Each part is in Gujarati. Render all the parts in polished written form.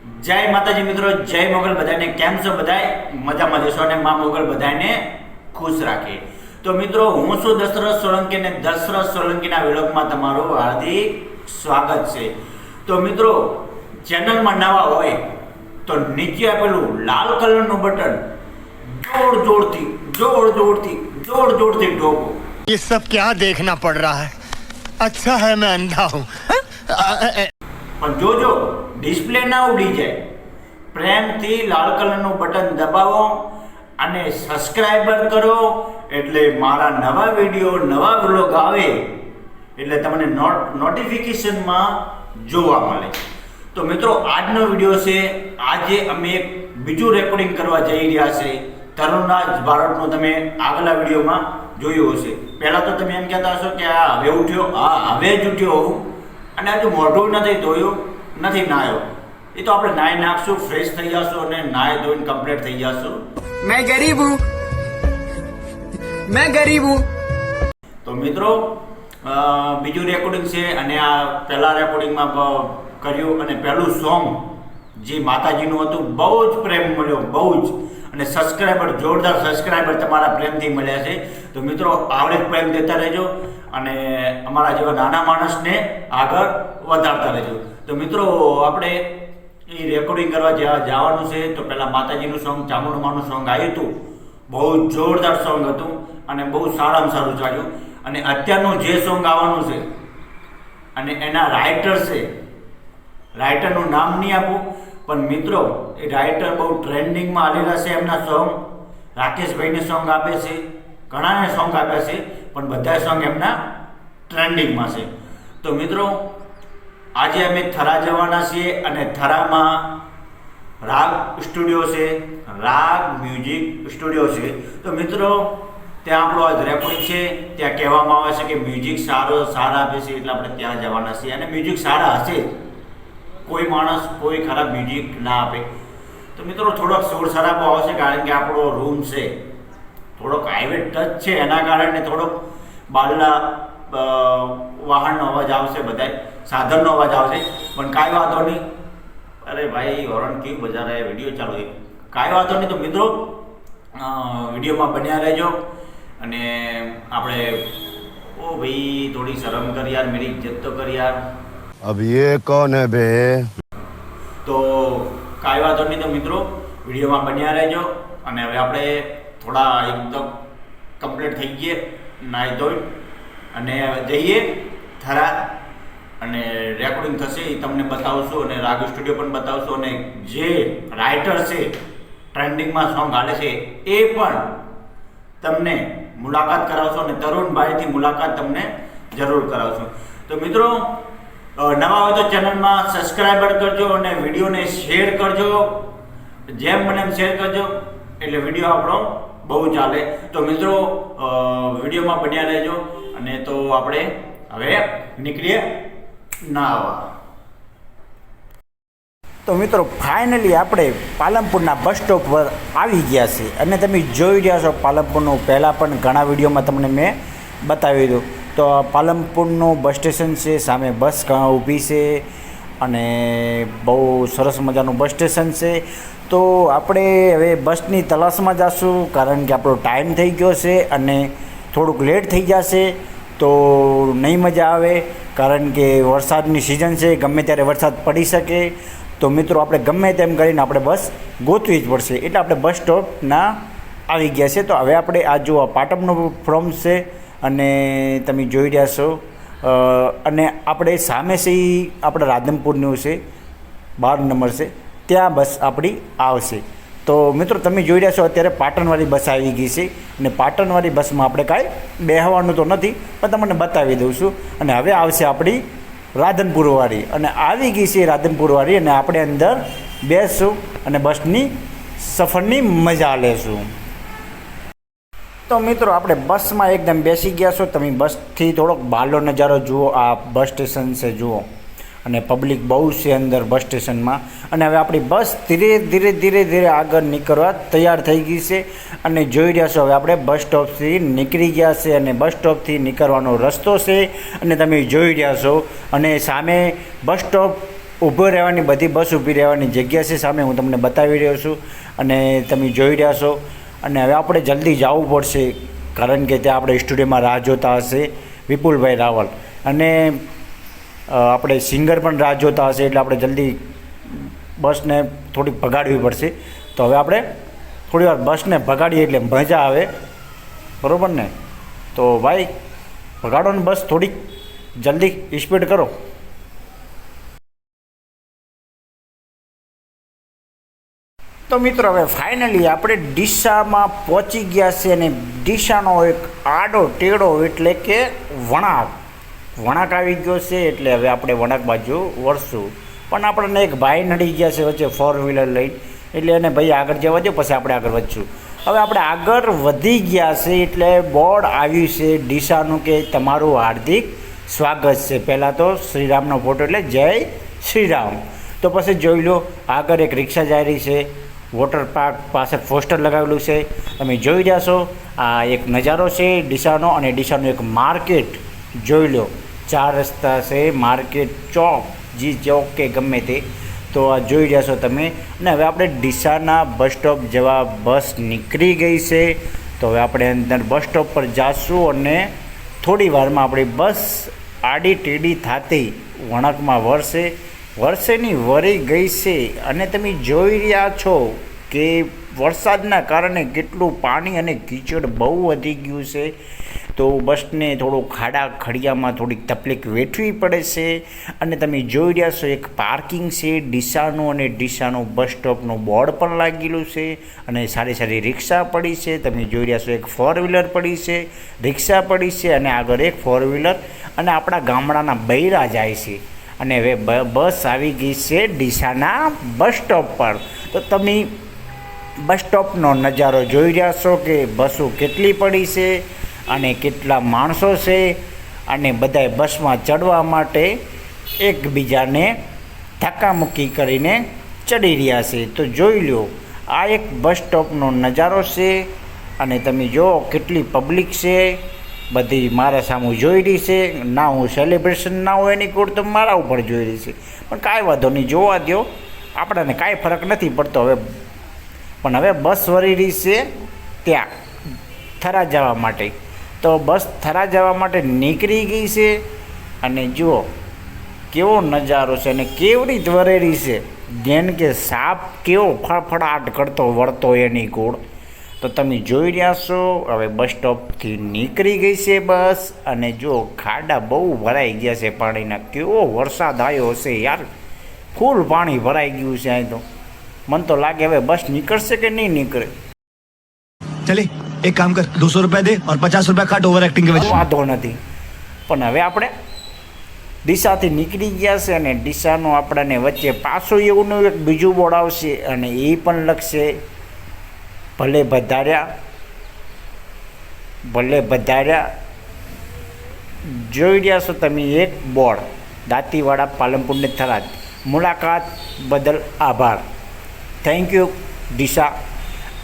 જય માતાજી મિત્રો, જય મોગલ બધાને. કેમ છો બધાય? મજામાં જશો અને મા મોગલ બધાને ખુશ રાખે. તો મિત્રો, હું છું દશરથ સોલંકી અને દશરથ સોલંકીના વિલોકમાં તમારું હાર્દિક સ્વાગત છે. તો મિત્રો, ચેનલમાં નવા હોય તો નીચે આપેલું લાલ કલરનું બટન જોરથી ઠોકો. ये सब क्या देखना पड़ रहा है? अच्छा है मैं अंधा हूँ. પણ જોજો ડિસ્પ્લે ના ઉડી જાય. પ્રેમથી લાલ કલરનું બટન દબાવો અને સબસ્ક્રાઈબર કરો, એટલે મારા નવા વિડીયો નવા વ્લોગ આવે એટલે તમને નોટિફિકેશનમાં જોવા મળે. તો મિત્રો, આજનો વિડીયો છે. આજે અમે એક બીજું રેકોર્ડિંગ કરવા જઈ રહ્યા છે. તરુણરાજ ભારતનું તમે આગલા વિડીયોમાં જોયું હશે. પહેલાં તો તમે એમ કહેતા હશો કે આ હવે ઉઠ્યો. હા, હવે જ ઉઠ્યો હું, અને હજુ મોઢું નથી ધોયું, નથી નાહ્યો. એ તો આપણે નાહી નાખશું, ફ્રેશ થઈ જશું અને નાહી ધોઈને કમ્પ્લીટ થઈ જશું. मैं गरीब हूँ. તો મિત્રો, બીજું રેકોર્ડિંગ છે અને આ પહેલા રેકોર્ડિંગમાં કર્યું અને પહેલું સોંગ જે માતાજીનું હતું, બહુ જ પ્રેમ મળ્યો, બહુ જ. અને સબસ્ક્રાઈબર, જોરદાર સબસ્ક્રાઈબર તમારા પ્રેમથી મળ્યા છે. તો મિત્રો, આવડે જ પ્રેમ દેતા રહેજો અને અમારા જેવા નાના માણસને આગળ વધારતા રહેજો. તો મિત્રો, આપણે એ રેકોર્ડિંગ કરવા જવાનું છે. તો પહેલાં માતાજીનું સોંગ, ચામુંડમાનું સોંગ આવ્યું હતું. બહુ જોરદાર સોંગ હતું અને બહુ સારામાં સારું ચાલ્યું. અને અત્યારનું જે સોંગ આવવાનું છે અને એના રાઇટર છે, રાઇટરનું નામ નહીં આપું, પણ મિત્રો એ રાઇટર બહુ ટ્રેન્ડિંગમાં આવેલા છે. એમના સોંગ રાકેશભાઈને સોંગ આપે છે, ઘણાને સોંગ આપ્યા છે, પણ બધા સોંગ એમના ટ્રેન્ડિંગમાં છે. તો મિત્રો, આજે અમે થરા જવાના છીએ અને થરામાં રાગ સ્ટુડિયો છે, રાગ મ્યુઝિક સ્ટુડિયો છે. તો મિત્રો, ત્યાં આપણો આજ રેકોર્ડિંગ છે. ત્યાં કહેવામાં આવે છે કે મ્યુઝિક સારા આપે છે, એટલે આપણે ત્યાં જવાના છીએ. અને મ્યુઝિક સારા હશે, કોઈ માણસ કોઈ ખરાબ મ્યુઝિક ના આપે. તો મિત્રો, થોડોક શોર શરાબો આવશે, કારણ કે આપણો રૂમ છે થોડોક હાઈવે ટચ છે, એના કારણે થોડોક બહારના વાહનનો અવાજ આવશે, બધા સાધનનો અવાજ આવશે, પણ કાંઈ વાંધો નહીં. અરે ભાઈ, હોર્ન કેવું બજાર આવે, વિડીયો ચાલુ છે, કાંઈ વાંધો નહીં. તો મિત્રો, વિડીયોમાં બન્યા રહેજો. અને આપણે ઓ ભાઈ, થોડી શરમ કર યાર, મેરી ઇજ્જત તો કર યાર. अब ये कौन है बे? તો કાંઈ વાંધો નહીં. તો મિત્રો, વિડીયોમાં બન્યા રહેજો. અને હવે આપણે થોડા એકદમ કમ્પ્લીટ થઈ ગઈએ, નાહી ધોઈ અને જઈએ થરા. અને રેકોર્ડિંગ થશે એ તમને બતાવશું અને રાગ સ્ટુડિયો પણ બતાવશું. અને જે રાઇટર છે, ટ્રેન્ડિંગમાં સોંગ હાલે છે, એ પણ તમને મુલાકાત કરાવશો અને તરુણભાઈથી મુલાકાત તમને જરૂર કરાવશું. તો મિત્રો, નવા હોય તો ચેનલમાં સબસ્ક્રાઈબર કરજો અને વિડીયોને શેર કરજો. જેમ બને એમ શેર કરજો, એટલે વિડીયો આપણો બહુ ચાલે. તો મિત્રો, વિડીયોમાં બન્યા રહેજો. અને તો આપણે હવે નીકળીએ નાહવા. તો મિત્રો, ફાઇનલી આપણે પાલનપુરના બસ સ્ટોપ પર આવી ગયા છીએ. અને તમે જોઈ રહ્યા છો પાલનપુરનું, પહેલાં પણ ઘણા વિડીયોમાં તમને મેં બતાવી દીધું. તો પાલનપુરનું બસ સ્ટેશન છે, સામે બસ ઊભી છે અને બહુ સરસ મજાનું બસ સ્ટેશન છે. તો આપણે હવે બસની તલાશમાં જઈશું, કારણ કે આપણો ટાઈમ થઈ ગયો છે અને થોડુંક લેટ થઈ જશે તો નહીં મજા આવે, કારણ કે વરસાદની સિઝન છે, ગમે ત્યારે વરસાદ પડી શકે. તો મિત્રો, આપણે ગમે તેમ કરીને આપણે બસ ગોતવી જ પડશે. એટલે આપણે બસ સ્ટોપના આવી ગયા છે. તો હવે આપણે આ જુઓ, પાટણનું ફોર્મ છે અને તમે જોઈ રહ્યા છો. અને આપણે સામે છે એ આપણે રાધનપુરનું છે, 12 નંબર છે, ત્યાં બસ આપણી આવશે. તો મિત્રો, તમે જોઈ રહ્યા છો અત્યારે પાટણવાળી બસ આવી ગઈ છે. અને પાટણવાળી બસમાં આપણે કાંઈ બેસવાનું તો નથી, પણ તમને બતાવી દઉં છું. અને હવે આવશે આપણી રાધનપુરવાળી, અને આવી ગઈ છે રાધનપુરવાળી, અને આપણે અંદર બેસશું અને બસની સફરની મજા લેશું. તો મિત્રો, આપણે બસમાં એકદમ બેસી ગયા છો. તમે બસથી થોડોક બહારનો નજારો જુઓ. આ બસ સ્ટેશન છે, જુઓ. અને પબ્લિક બહુ છે અંદર બસ સ્ટેશનમાં. અને હવે આપણી બસ ધીરે ધીરે આગળ નીકળવા તૈયાર થઈ ગઈ છે. અને જોઈ રહ્યા છો, હવે આપણે બસ સ્ટોપથી નીકળી ગયા છે અને બસ સ્ટોપથી નીકળવાનો રસ્તો છે. અને તમે જોઈ રહ્યા છો, અને સામે બસ સ્ટોપ ઊભો રહેવાની બધી બસ ઊભી રહેવાની જગ્યા છે સામે હું તમને બતાવી રહ્યો છું અને તમે જોઈ રહ્યા છો. અને હવે આપણે જલ્દી જવું પડશે કારણ કે ત્યાં આપણે સ્ટુડિયોમાં રાહ જોતા હશે વિપુલભાઈ રાવલ અને આપણે સિંગર પણ રાહ જોતા હશે એટલે આપણે જલ્દી બસને થોડીક ભગાડવી પડશે. તો હવે આપણે થોડી વાર બસને ભગાડીએ એટલે મજા આવે, બરાબર ને? તો ભાઈ ભગાડો ને બસ થોડીક જલ્દી સ્પીડ કરો. તો મિત્રો હવે ફાઇનલી આપણે ડીસામાં પહોંચી ગયા છે અને ડીસાનો એક આડો ટેડો એટલે કે વળાંક આવી ગયો છે એટલે હવે આપણે વળાંક બાજુ વળશું. પણ આપણને એક ભાઈ નડી ગયા છે વચ્ચે 4 વ્હીલર લઈને એટલે એને ભાઈ આગળ જવા દો પછી આપણે આગળ વધશું. હવે આપણે આગળ વધી ગયા છે એટલે બોર્ડ આવ્યું છે ડીસાનું કે તમારું હાર્દિક સ્વાગત છે. પહેલાં તો શ્રીરામનો ફોટો એટલે જય શ્રીરામ. તો પછી જોઈ લો આગળ એક રિક્ષા જઈ રહી છે, વોટર પાર્ક પાસે પોસ્ટર લગાવેલું છે તમે જોઈ રહ્યા છો. આ એક નજારો છે ડીસાનો અને ડીસાનું એક માર્કેટ જોઈ લો. 4 રસ્તા છે, માર્કેટ ચોક જી ચોક કે ગમે તે. તો આ જોઈ રહ્યા છો તમે. અને હવે આપણે ડીસાના બસ સ્ટોપ જવા બસ નીકળી ગઈ છે. તો હવે આપણે અંદર બસ સ્ટોપ પર જઈશું અને થોડી વારમાં આપણી બસ આડી ટેડી થાતી વળાંકમાં વરસેની વળી ગઈ છે. અને તમે જોઈ રહ્યા છો કે વરસાદના કારણે કેટલું પાણી અને કીચડ બહુ વધી ગયું છે. તો બસને થોડું ખાડા ખડિયામાં થોડીક તકલીફ વેઠવી પડે છે. અને તમે જોઈ રહ્યા છો એક પાર્કિંગ છે ડીસાનું અને ડીસાનું બસ સ્ટોપનું બોર્ડ પણ લાગેલું છે અને સારી સારી રિક્ષા પડી છે. તમે જોઈ રહ્યા છો એક 4 વ્હીલર પડી છે, રિક્ષા પડી છે અને આગળ એક 4 વ્હીલર અને આપણા ગામડાના બૈરા જાય છે. અને હવે બસ આવી ગઈ છે ડીસાના બસ સ્ટોપ પર. તો તમે બસ સ્ટોપનો નજારો જોઈ રહ્યા છો કે બસો કેટલી પડી છે અને કેટલા માણસો છે અને બધાએ બસમાં ચડવા માટે એકબીજાને ધક્કામુક્કી કરીને ચડી રહ્યા છે. તો જોઈ લો આ એક બસ સ્ટોપનો નજારો છે અને તમે જુઓ કેટલી પબ્લિક છે બધી મારા સામું જોઈ રહી છે. ના હું સેલિબ્રેશન ના હોય એની કોડ તો મારા ઉપર જોઈ રહી છે પણ કાંઈ વાંધો નહીં, જોવા દો, આપણને કાંઈ ફરક નથી પડતો. હવે પણ હવે બસ વળી રહી છે ત્યાં થરા જવા માટે. તો બસ થરા જવા માટે નીકળી ગઈ છે અને જુઓ કેવો નજારો છે અને કેવડી વરેરી છે જેમ કે સાપ કેવો ફળફળાટ કરતો વળતો એની ગોળ. તો તમે જોઈ રહ્યા છો હવે બસ સ્ટોપથી નીકળી ગઈ છે બસ અને જો ખાડા બહુ ભરાઈ ગયા છે પાણીના. કેવો વરસાદ આવ્યો હશે યાર, ફૂલ પાણી ભરાઈ ગયું છે અહીં. તો મને તો લાગે હવે બસ નીકળશે કે નહીં નીકળે. चले एक काम कर 200 रुपया दे और 50 रुपया काट ओवर एक्टिंग के वजह વાંધો નથી. પણ હવે આપણે ડીસાથી નીકળી ગયા છે અને ડીસાનું આપણને વચ્ચે પાછું એવું એક બીજું બોર્ડ આવશે અને એ પણ લખશે ભલે પધાર્યા. જોઈ રહ્યા છો તમે એક બોર્ડ દાંતીવાડા પાલનપુરને થરાદ. મુલાકાત બદલ આભાર, થેન્ક યુ ડીસા.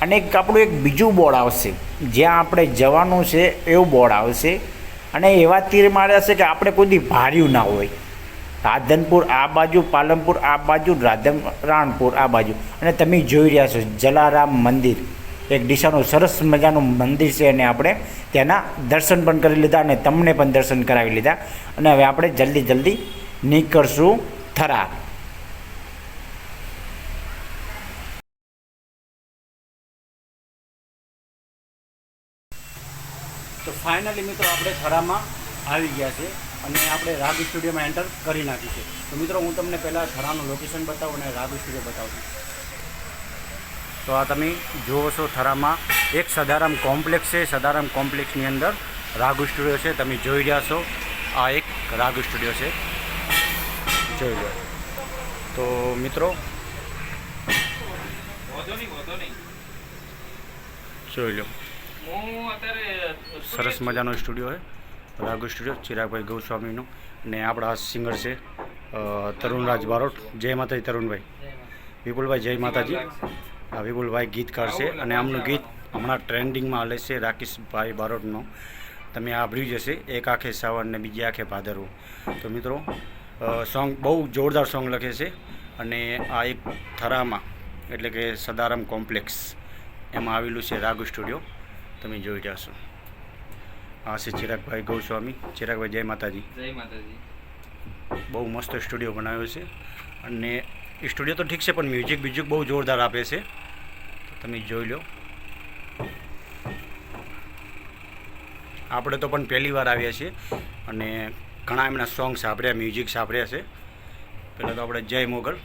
અને આપણું એક બીજું બોર્ડ આવશે જ્યાં આપણે જવાનું છે એવું બોર્ડ આવશે અને એવા તીર માર્યા છે કે આપણે કોઈ દી ભાર્યું ના હોય. રાધનપુર આ બાજુ, પાલનપુર આ બાજુ, રાણપુર આ બાજુ. અને તમે જોઈ રહ્યા છો જલારામ મંદિર, એક ડીસાનું સરસ મજાનું મંદિર છે અને આપણે ત્યાંના દર્શન પણ કરી લીધા અને તમને પણ દર્શન કરાવી લીધા. અને હવે આપણે જલ્દી નીકળશું થરા. તો ફાઇનલી મિત્રો આપણે થરામાં આવી ગયા છે અને આપણે રાગ સ્ટુડિયોમાં એન્ટર કરી નાખ્યું છે. તો મિત્રો હું તમને પહેલાં થરાનું લોકેશન બતાવું અને રાગ સ્ટુડિયો બતાવું છું. તો આ તમે જુઓ છો થરામાં એક સદારામ કોમ્પ્લેક્સ છે. સદારામ કોમ્પ્લેક્સની અંદર રાગ સ્ટુડિયો છે. તમે જોઈ રહ્યા છો આ એક રાગ સ્ટુડિયો છે, જોઈ લો. તો મિત્રો જોઈ લો સરસ મજાનો સ્ટુડિયો છે રાગ સ્ટુડિયો ચિરાગભાઈ ગોસ્વામીનો. અને આપણા સિંગર છે તરુણરાજ બારોટ. જય માતાજી તરુણભાઈ. વિપુલભાઈ જય માતાજી. આ વિપુલભાઈ ગીતકાર છે અને આમનું ગીત હમણાં ટ્રેન્ડિંગમાં હાલે છે રાકેશભાઈ બારોટનો. તમે સાંભળ્યું જ હશે, એક આંખે સાવન ને બીજી આંખે ભાદરવું. તો મિત્રો સોંગ બહુ જોરદાર સોંગ લખે છે અને આ એક થરામાં એટલે કે સદારામ કોમ્પ્લેક્સ એમાં આવેલું છે રાગ સ્ટુડિયો, તમે જોઈ રહ્યા છો. આ છે ચિરાગભાઈ ગૌસ્વામી. ચિરાગભાઈ જય માતાજી. જય માતાજી. બહુ મસ્ત સ્ટુડિયો બનાવ્યો છે અને સ્ટુડિયો તો ઠીક છે પણ મ્યુઝિક બહુ જોરદાર આપે છે, તો તમે જોઈ લો. આપણે તો પણ પહેલી વાર આવ્યા છીએ અને ઘણા એમના સોંગ સાંભળ્યા, મ્યુઝિક સાંભળ્યા છે. પહેલાં તો આપણે જય મોગલ.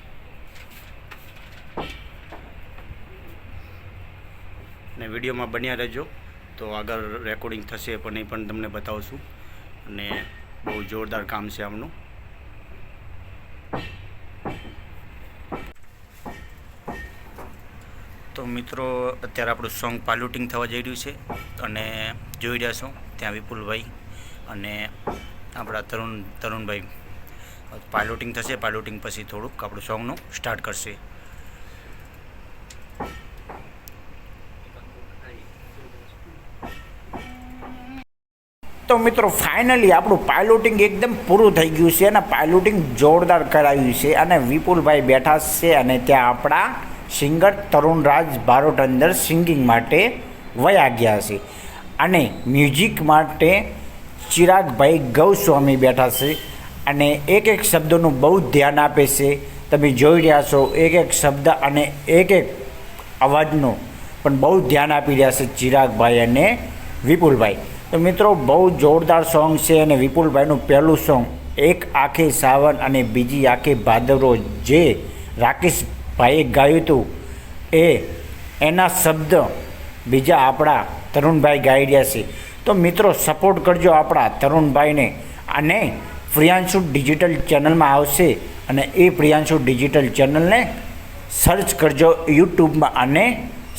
ને વિડીયોમાં બન્યા રહેજો, તો આગળ રેકોર્ડિંગ થશે પણ એ પણ તમને બતાવશું. અને બહુ જોરદાર કામ છે આમનું. તો મિત્રો અત્યારે આપણું સોંગ પાયલોટિંગ થવા જઈ રહ્યું છે અને જોઈ રહ્યા છો ત્યાં વિપુલભાઈ અને આપણા તરુણભાઈ પાયલોટિંગ થશે. પાયલોટિંગ પછી થોડુંક આપણું સોંગનું સ્ટાર્ટ કરશે. તો મિત્રો ફાઇનલી આપણું પાયલોટિંગ એકદમ પૂરું થઈ ગયું છે અને પાયલોટિંગ જોરદાર કરાવ્યું છે અને વિપુલભાઈ બેઠા છે અને ત્યાં આપણા સિંગર તરુણરાજ બારોટ અંદર સિંગિંગ માટે વયા ગયા છે અને મ્યુઝિક માટે ચિરાગભાઈ ગૌસ્વામી બેઠા છે અને એક શબ્દોનું બહુ ધ્યાન આપે છે. તમે જોઈ રહ્યા છો એક શબ્દ અને એક અવાજનો પણ બહુ ધ્યાન આપી રહ્યા છે ચિરાગભાઈ અને વિપુલભાઈ. તો મિત્રો બહુ જોરદાર સોંગ છે અને વિપુલભાઈનું પહેલું સોંગ એક આંખે સાવન અને બીજી આંખે ભાદરવો જે રાકેશભાઈએ ગાયું હતું એના શબ્દ બીજા આપણા તરુણભાઈ ગાઈ રહ્યા છે. તો મિત્રો સપોર્ટ કરજો આપણા તરુણભાઈને અને પ્રિયાંશુ ડિજિટલ ચેનલમાં આવશે અને એ પ્રિયાંશુ ડિજિટલ ચેનલને સર્ચ કરજો યુટ્યુબમાં અને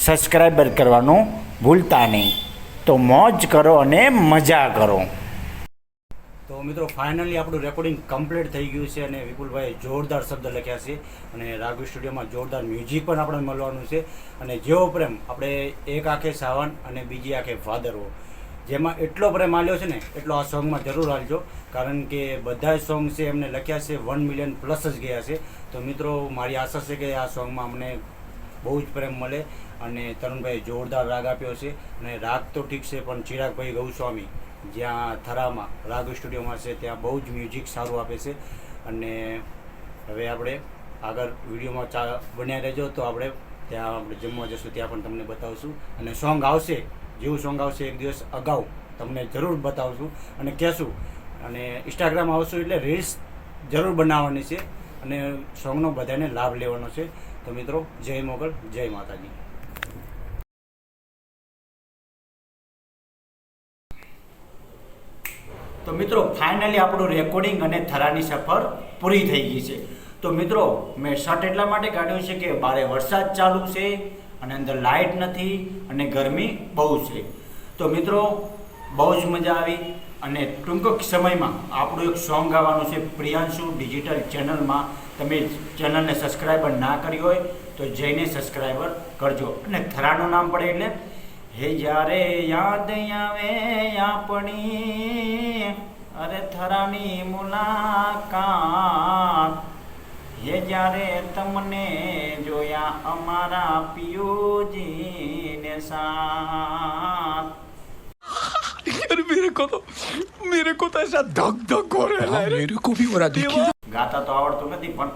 સબસ્ક્રાઈબર કરવાનું ભૂલતા નહીં. તો મોજ કરો અને મજા કરો. તો મિત્રો ફાઇનલી આપણું રેકોર્ડિંગ કમ્પ્લીટ થઈ ગયું છે અને વિપુલભાઈએ જોરદાર શબ્દ લખ્યા છે અને રાઘુ સ્ટુડિયોમાં જોરદાર મ્યુઝિક પણ આપણે મળવાનું છે. અને જેવો પ્રેમ આપણે એક આંખે સાવન અને બીજી આંખે ભાદરવો, જેમાં એટલો પ્રેમ આલ્યો છે ને એટલો આ સોંગમાં જરૂર આલજો, કારણ કે બધા સોંગ છે એમને લખ્યા છે 1 મિલિયન પ્લસ જ ગયા છે. તો મિત્રો મારી આશા છે કે આ સોંગમાં અમને બહુ જ પ્રેમ મળે. અને તરુણભાઈએ જોરદાર રાગ આપ્યો છે અને રાગ તો ઠીક છે પણ ચિરાગભાઈ ગૌસ્વામી જ્યાં થરામાં રાગ સ્ટુડિયોમાં છે ત્યાં બહુ જ મ્યુઝિક સારું આપે છે. અને હવે આપણે આગળ વિડીયોમાં બન્યા રહેજો, તો આપણે જમવા જશું ત્યાં પણ તમને બતાવશું અને સોંગ આવશે, જેવું સોંગ આવશે એક દિવસ અગાઉ તમને જરૂર બતાવશું અને કહેશું. અને ઇન્સ્ટાગ્રામ આવશું એટલે રીલ્સ જરૂર બનાવવાની છે અને સોંગનો બધાને લાભ લેવાનો છે. તો મિત્રો જય મોગલ, જય માતાજી. તો મિત્રો ફાઇનલી આપણું રેકોર્ડિંગ અને થરાની સફર પૂરી થઈ ગઈ છે. તો મિત્રો મેં શર્ટ એટલા માટે કાઢ્યું છે કે બારે વરસાદ ચાલુ છે અને અંદર લાઇટ નથી અને ગરમી બહુ છે. તો મિત્રો બહુ જ મજા આવી અને ટૂંક સમયમાં આપણું એક સોંગ ગાવાનું છે પ્રિયાંશુ ડિજિટલ ચેનલમાં. તમે ચેનલને સબસ્ક્રાઈબર ના કરી હોય તો જઈને સબસ્ક્રાઈબર કરજો. અને થરાનું નામ પડે એટલે હે જ્યારે યાદ આવે આપણી અરે થરાની મુલાકાત, હે જ્યારે તમને જોયા અમારા પિયુજીને સાથ. मेरे को तो ऐसा धक धक हो रहा है. मेरे को भी हो रहा देखिए. ગાતા તો આવડતું નથી પણ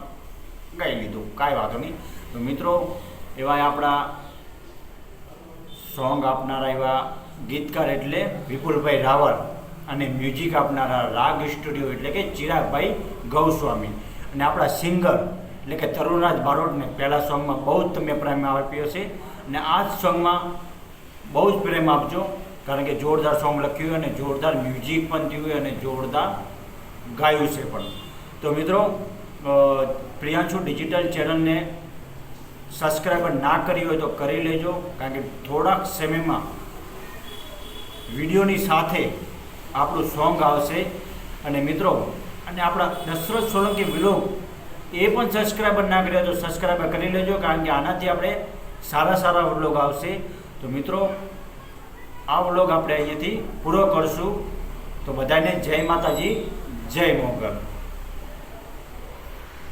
ગાઈ લીધું, કાંઈ વાંધો નહીં. તો મિત્રો એવા આપણા સોંગ આપનારા એવા ગીતકાર એટલે વિપુલભાઈ રાવલ અને મ્યુઝિક આપનારા રાગ સ્ટુડિયો એટલે કે ચિરાગભાઈ ગૌસ્વામી અને આપણા સિંગર એટલે કે તરુણરાજ બારોટને પહેલા સોંગમાં બહુ જ તમે પ્રેમ આપ્યો છે અને આ જ સોંગમાં બહુ જ પ્રેમ આપજો, કારણ કે જોરદાર સોંગ લખ્યું અને જોરદાર મ્યુઝિક પણ થયું અને જોરદાર ગાયું છે પણ. તો મિત્રો પ્રિયાંશુ ડિજિટલ ચેનલને સબસ્ક્રાઈબર ના કરી હોય તો કરી લેજો, કારણ કે થોડાક સમયમાં વિડીયોની સાથે આપણું સોંગ આવશે. અને મિત્રો અને આપણા દશરથ સોલંકી વ્લોગ એ પણ સબસ્ક્રાઈબર ના કર્યો તો સબસ્ક્રાઈબર કરી લેજો, કારણ કે આનાથી આપણે સારા વ્લોગ આવશે. તો મિત્રો આ વ્લોગ આપણે અહીંયાથી પૂરો કરશું. તો બધાને જય માતાજી, જય મોગલ.